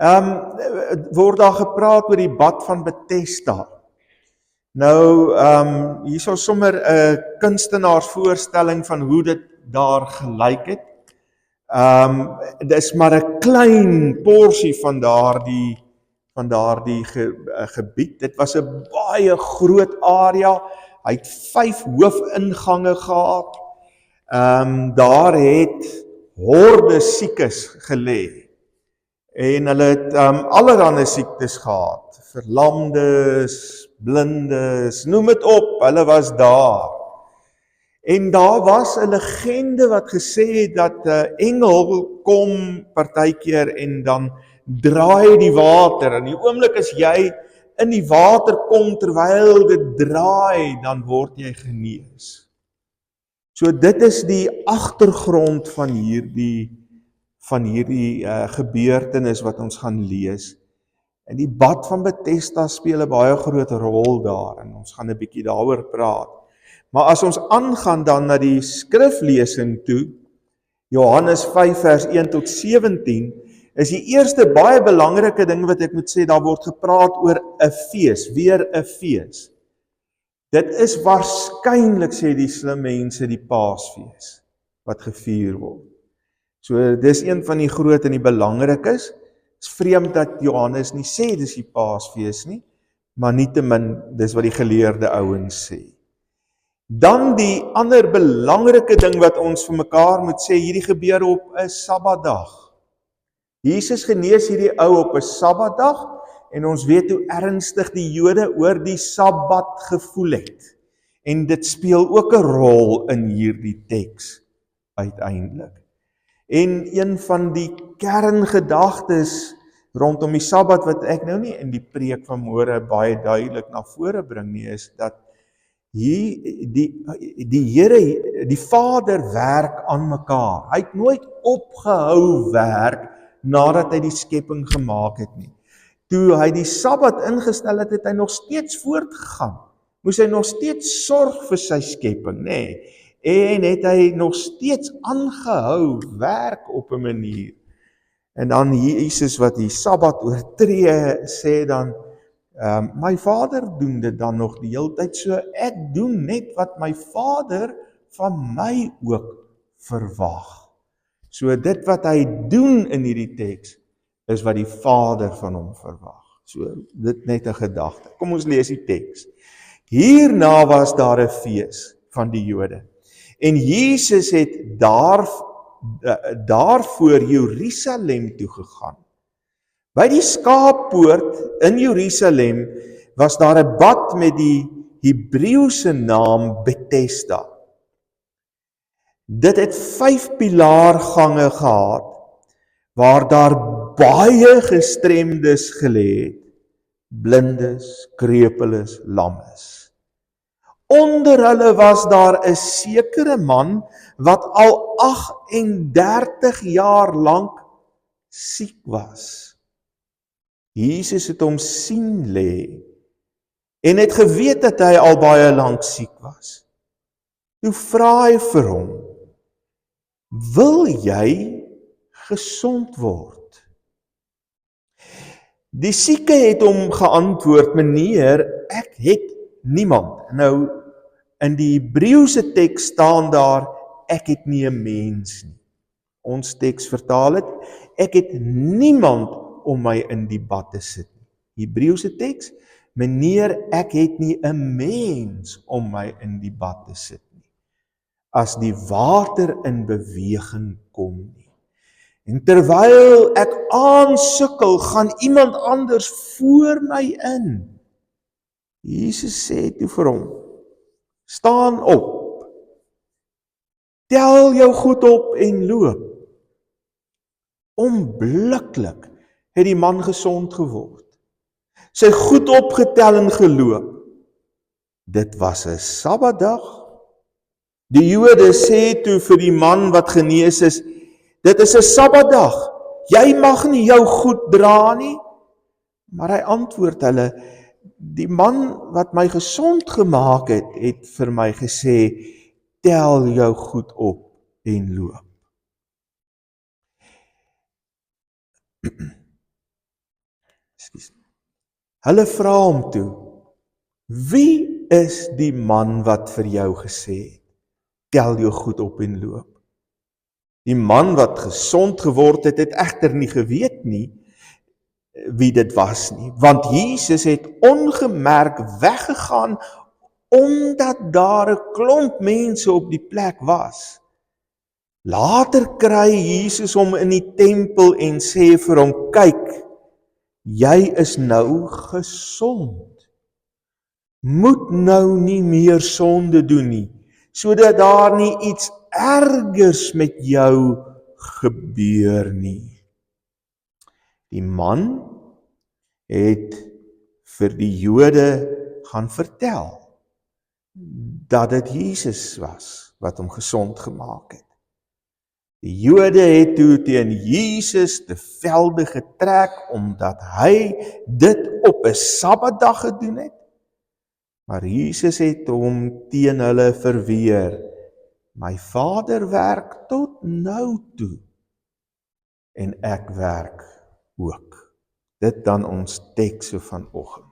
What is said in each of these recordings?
Word daar gepraat oor die bad van Bethesda. Nou, hier is sommer 'n kunstenaarsvoorstelling van hoe dit daar gelyk het. Dis maar 'n klein porsie van daardie gebied. Dit was 'n baie groot area. Hy het 5 hoofingange gehad. Daar het hordes siekes gelê. En hulle het allerlei siektes gehad. Verlamdes, blindes, noem dit op, hulle was daar. En daar was 'n legende wat gesê het dat 'n engel kom partykeer en dan draai die water. En die oomblik as jy in die water kom terwyl dit draai, dan word jy genees. So dit is die agtergrond van hierdie gebeurtenis wat ons gaan lees. En die bad van Bethesda speel 'n baie groot rol daar, en ons gaan 'n bietjie daaroor praat. Maar as ons aangaan dan na die skriflesing toe, Johannes 5 vers 1 tot 17, is die eerste baie belangrike ding wat ek moet sê, daar word gepraat oor 'n fees, weer 'n fees. Dit is waarskynlik, sê die slim mense, die Paasfees wat gevier word. So dis een van die groot en die belangrikes. Dit is vreemd dat Johannes nie sê dis die Paasfees nie, maar nietemin dis wat die geleerde ouens sê. Dan die ander belangrike ding wat ons vir mekaar moet sê, hierdie gebeur op 'n Sabbatdag. Jesus genees hierdie ou op 'n Sabbatdag, en ons weet hoe ernstig die Jode oor die Sabbat gevoel het. En dit speel ook 'n rol in hierdie teks uiteindelik. En een van die kerngedagtes rondom die Sabbat wat ek nou nie in die preek van môre baie duidelik na vore bring nie, is dat hier die Here, die Vader werk aan mekaar. Hy het nooit opgehou werk nadat hy die skepping gemaak het nie. Toe hy die Sabbat ingestel het, het hy nog steeds voortgegaan. Moes hy nog steeds sorg vir sy skepping, nê? En het hy nog steeds aangehou werk op 'n manier. En dan Jesus wat die Sabbat oortree, sê dan, my Vader doen dit dan nog die hele tyd, so ek doen net wat my Vader van my ook verwag. So dit wat hy doen in hierdie teks, is wat die Vader van hom verwag. So dit net 'n gedagte. Kom ons lees die teks. Hierna was daar 'n fees van die Jode. En Jesus het daarvoor Jerusalem toe gegaan. By die skaappoort in Jerusalem was daar 'n bad met die Hebreëse naam Bethesda. Dit het 5 pilaargange gehad, waar daar baie gestremdes gelê het, blindes, krepeles, lammes. Onder hulle was daar 'n sekere man wat al 38 jaar lank siek was. Jesus het hom sien lê en het geweet dat hy al baie lank siek was. Toe vra hy vir hom, wil jy gesond word? Die sieke het hom geantwoord, meneer, ek het niemand. Nou, in die Hebreëse teks staan daar, ek het nie 'n mens nie. Ons teks vertaal het, ek het niemand om my in die bad te sit nie. Hebreëse teks, meneer, ek het nie 'n mens om my in die bad te sit nie, as die water in beweging kom nie. En terwyl ek aansukkel, gaan iemand anders voor my in. Jesus sê toe vir hom, staan op, tel jou goed op en loop. Onmiddellik het die man gesond geword. Sy goed opgetel en geloop. Dit was 'n Sabbatdag. Die Jode sê toe vir die man wat genees is, dit is 'n Sabbatdag, jy mag nie jou goed dra nie. Maar hy antwoord hulle, die man wat my gesond gemaak het, het vir my gesê, tel jou goed op en loop. Ekskuus. Hulle vra hom toe, wie is die man wat vir jou gesê het, tel jou goed op en loop? Die man wat gesond geword het, het egter nie geweet nie, wie dit was nie, want Jesus het ongemerk weggegaan, omdat daar 'n klomp mense op die plek was. Later kry Jesus hom in die tempel en sê vir hom, kyk, jy is nou gesond. Moet nou nie meer sonde doen nie, sodat daar nie iets ergers met jou gebeur nie. Die man het vir die Jode gaan vertel dat dit Jesus was wat hom gesond gemaak het. Die Jode het toe teen Jesus te velde getrek omdat hy dit op 'n Sabbatdag gedoen het. Maar Jesus het hom teen hulle verweer. My Vader werk tot nou toe en ek werk ook. Dit dan ons teks so vanoggend.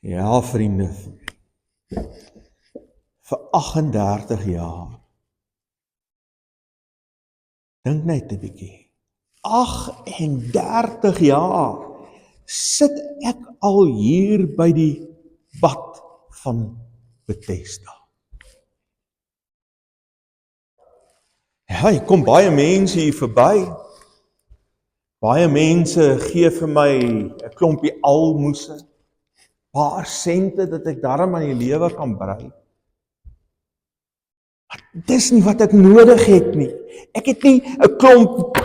Ja, vriende, vir 38 jaar, dink net 'n bietjie, 38 jaar sit ek al hier by die bad van Bethesda. Ja, hier kom baie mense hier verby. Baie mense gee vir my 'n klompie almoses, paar sente dat ek darm aan die lewe kan brei. Dis nie wat ek nodig het nie. Ek het nie 'n klomp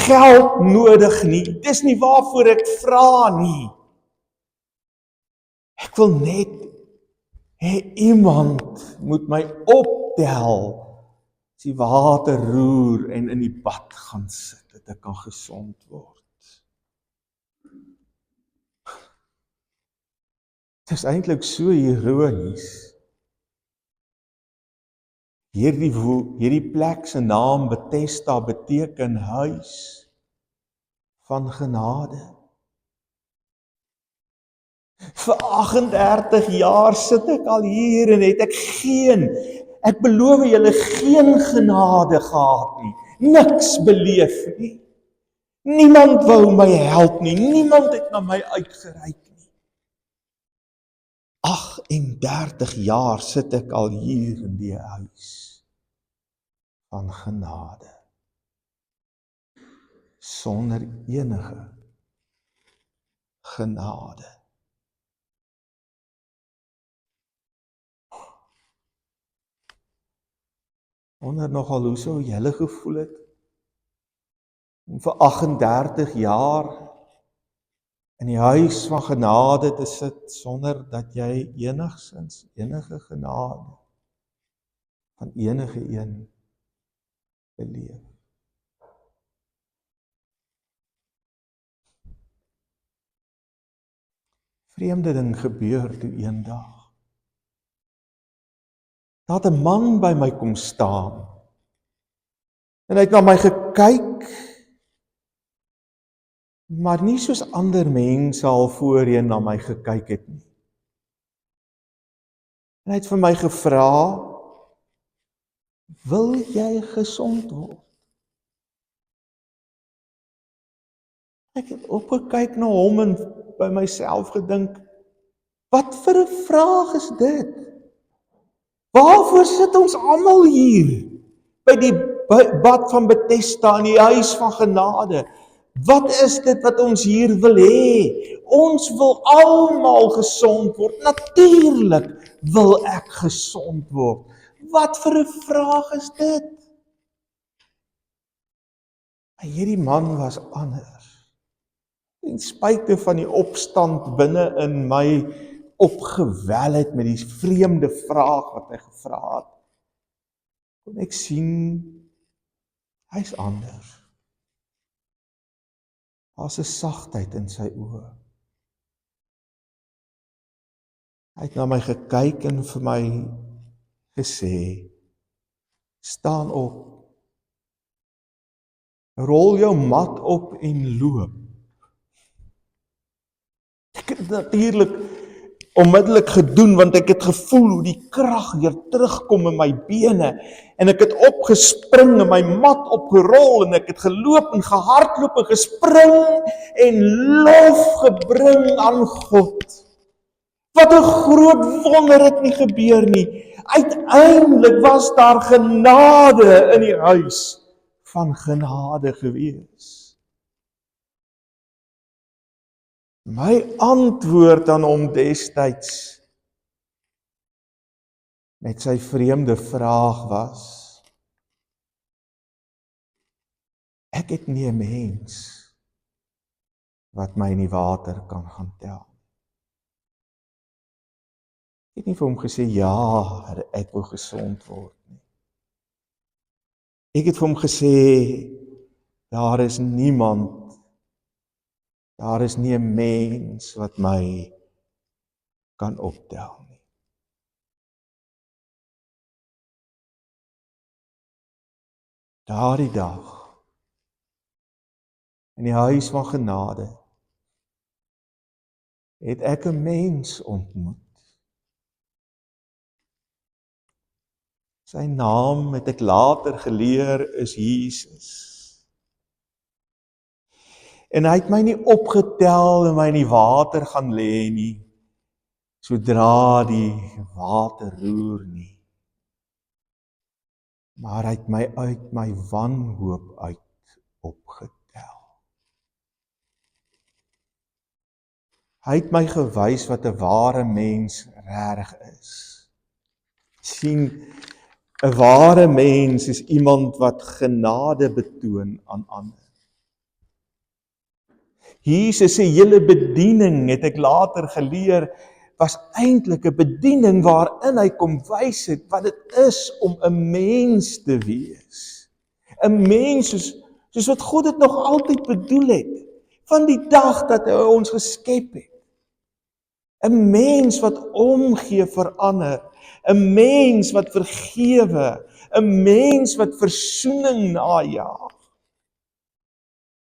geld nodig nie. Dis nie waarvoor ek vra nie. Ek wil net hê iemand moet my optel as die water roer en in die bad gaan sit, dat ek kan gesond word. Dit is eintlik so ironies. Hierdie plek se naam Bethesda beteken huis van genade. Vir 38 jaar sit ek al hier en het ek beloof julle, geen genade gehad nie, niks beleef nie. Niemand wou my help nie, niemand het na my uitgereik nie. 38 jaar sit ek al hier in die huis van genade, sonder enige genade. Wonder nogal hoe sou julle gevoel het om vir 38 jaar in die huis van genade te sit sonder dat jy enige genade van enige een beleef. Vreemde ding gebeur toe eendag. Daar het 'n man by my kom staan en hy het na my gekyk, maar nie soos ander mense al voorheen na my gekyk het nie. En hy het vir my gevra, wil jy gesond word? Ek het opgekyk na hom en by myself gedink, wat vir 'n vraag is dit? Waarvoor sit ons almal hier by die bad van Bethesda in die huis van genade? Wat is dit wat ons hier wil hê? Ons wil almal gesond word. Natuurlik wil ek gesond word. Wat vir 'n vraag is dit? Maar hierdie man was anders. Ten spyte van die opstand binne in my, opgewel het met die vreemde vraag wat hy gevra het, kon ek sien, hy's anders. Daar's 'n sagtheid in sy oë. Hy het na my gekyk en vir my gesê, staan op, rol jou mat op en loop. Ek het natuurlik onmiddellik gedoen, want ek het gevoel hoe die krag weer terugkom in my bene, en ek het opgespring en my mat opgerol, en ek het geloop en gehardloop en gespring en lof gebring aan God. Wat 'n groot wonder het nie gebeur nie. Uiteindelik was daar genade in die huis van genade gewees. My antwoord aan hom destyds met sy vreemde vraag was, ek het nie 'n mens wat my in die water kan gaan tel. Ek het nie vir hom gesê, ja, ek wil gesond word nie. Ek het vir hom gesê, daar is niemand, daar is nie 'n mens wat my kan optel nie. Daardie dag, in die huis van genade, het ek 'n mens ontmoet. Sy naam, het ek later geleer, is Jesus. En hy het my nie opgetel en my in die water gaan lê nie, sodra die water roer nie. Maar hy het my uit my wanhoop uit opgetel. Hy het my gewys wat 'n ware mens regtig is. Sien, 'n ware mens is iemand wat genade betoon aan ander. Jesus se hele bediening, het ek later geleer, was eintlik 'n bediening waarin hy kom wys het wat dit is om 'n mens te wees. 'n Mens soos wat God dit nog altyd bedoel het, van die dag dat hy ons geskep het. 'n Mens wat omgee vir ander, 'n mens wat vergewe, 'n mens wat versoening najaag.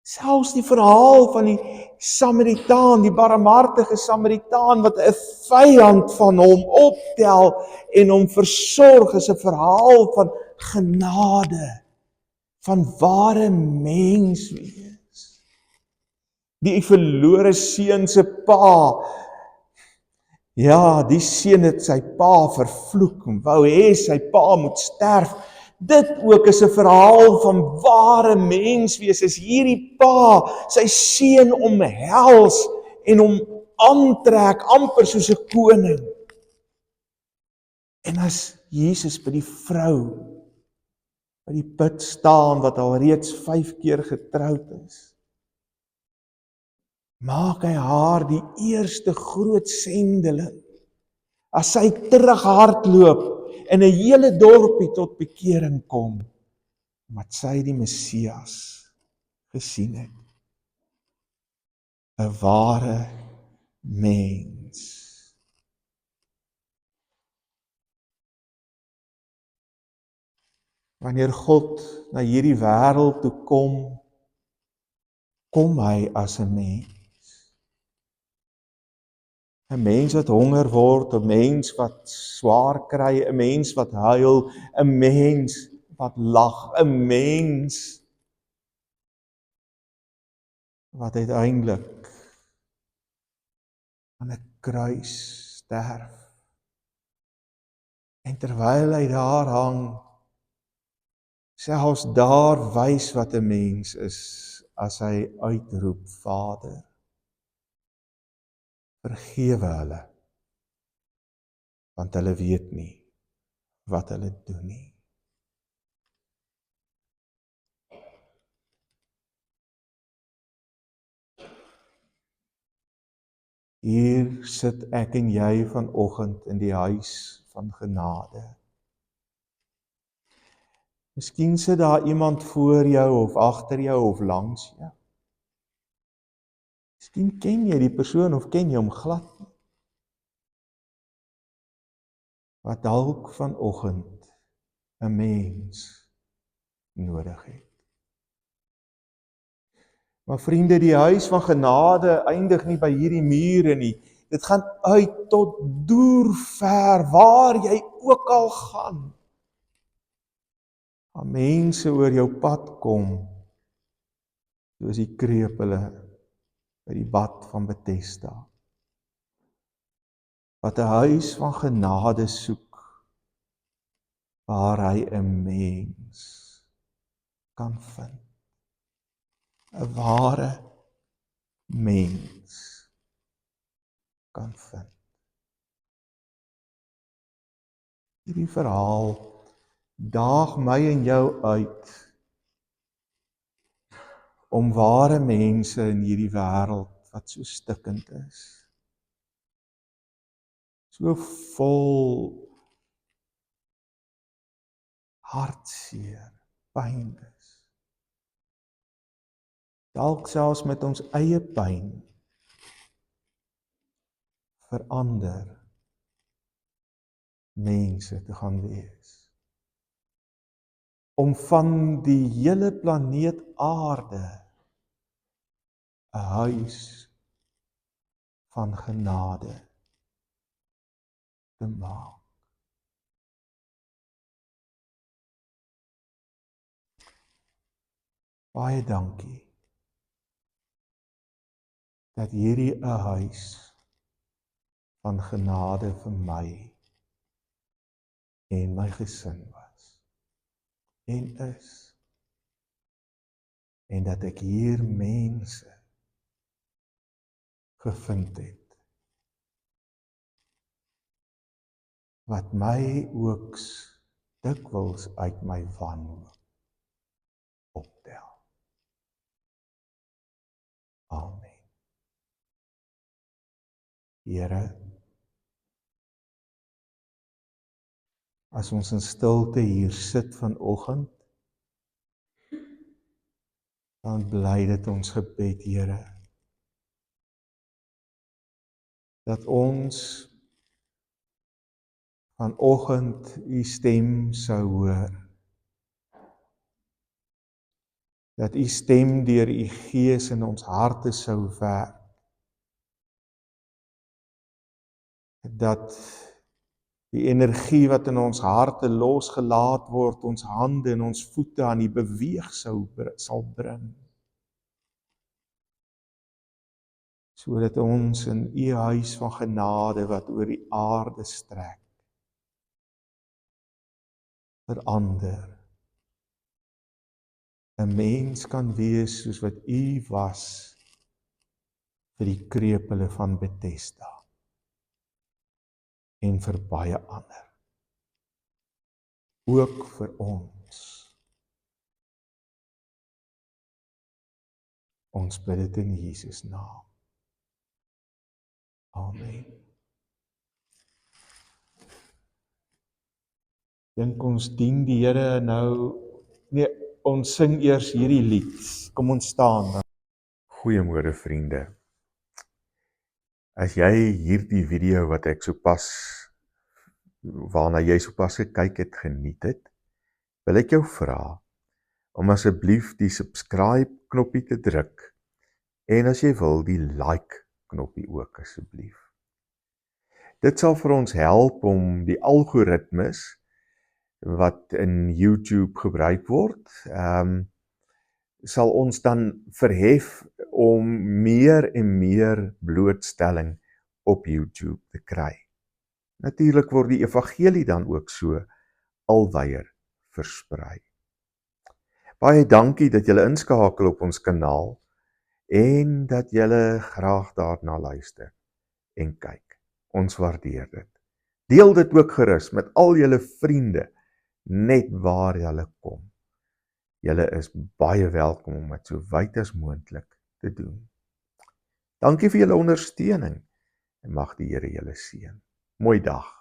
Selfs die verhaal van die Samaritaan, die barmhartige Samaritaan wat 'n vyand van hom optel en hom versorg, is 'n verhaal van genade, van ware mens wees. Die verlore seun se pa, ja, die seun het sy pa vervloek en wou hê sy pa moet sterf. Dit ook is 'n verhaal van ware menswees, is hierdie pa sy seun omhels en hom aantrek amper soos 'n koning. En as Jesus by die vrou by die put staan wat al reeds 5 keer getroud is, maak hy haar die eerste groot sendeling. As sy terughardloop en 'n hele dorpie tot bekering kom, omdat sy die Messias gesien het. 'n Ware mens. Wanneer God na hierdie wêreld toe kom, kom hy as 'n mens. 'n Mens wat honger word, 'n mens wat swaar kry, 'n mens wat huil, 'n mens wat lag, 'n mens wat uiteindelik aan 'n kruis sterf. En terwyl hy daar hang, selfs daar wys wat 'n mens is, as hy uitroep, Vader, vergewe hulle, want hulle weet nie wat hulle doen nie. Hier sit ek en jy vanoggend in die huis van genade. Miskien sit daar iemand voor jou of agter jou of langs jou. Miskien ken jy die persoon of ken jy hom glad nie. Wat dalk vanoggend 'n mens nodig het. Maar vriende, die huis van genade eindig nie by hierdie mure nie. Dit gaan uit tot deur ver, waar jy ook al gaan. Waar mense oor jou pad kom, soos die krepele by die bad van Bethesda. Wat 'n huis van genade soek, waar hy 'n mens kan vind. 'n ware mens kan vind. Hierdie verhaal daag my en jou uit om ware mense in hierdie wêreld wat so stikkend is, so vol hartseer, pyn is, dalk selfs met ons eie pyn verander mense te gaan wees. Om van die hele planeet aarde 'n huis van genade te maak. Baie dankie dat hierdie 'n huis van genade vir my en my gesin was en is, en dat ek hier mense gevind het wat my ook dikwels uit my wanhoop optel. Amen. Here, as ons in stilte hier sit vanoggend, dan bly dit ons gebed, Here, dat ons vanoggend u stem sou hoor. Dat u stem deur u Gees in ons harte sou werk. Dat die energie wat in ons harte losgelaat word, ons hande en ons voete aan die beweeg sal bring. Sodat ons in u huis van genade wat oor die aarde strek, verander. 'n mens kan wees soos wat u was vir die krepele van Bethesda en vir baie ander. Ook vir ons. Ons bid dit in Jesus naam. Amen. Dink ons dien die Here nou, nee, ons sing eers hierdie lied. Kom ons staan dan. Goeiemôre vriende. As jy hierdie video wat ek waarna jy sopas gekyk het, geniet het, wil ek jou vra om asseblief die subscribe knoppie te druk en as jy wil die like knoppie ook asseblief. Dit sal vir ons help om die algoritmes wat in YouTube gebruik word, sal ons dan verhef om meer en meer blootstelling op YouTube te kry. Natuurlik word die evangelie dan ook so alwyer versprei. Baie dankie dat julle inskakel op ons kanaal en dat julle graag daarna luister en kyk. Ons waardeer dit. Deel dit ook gerus met al julle vriende, net waar julle kom. Julle is baie welkom om dit so wyd as moontlik te doen. Dankie vir julle ondersteuning en mag die Here julle seën. Mooi dag.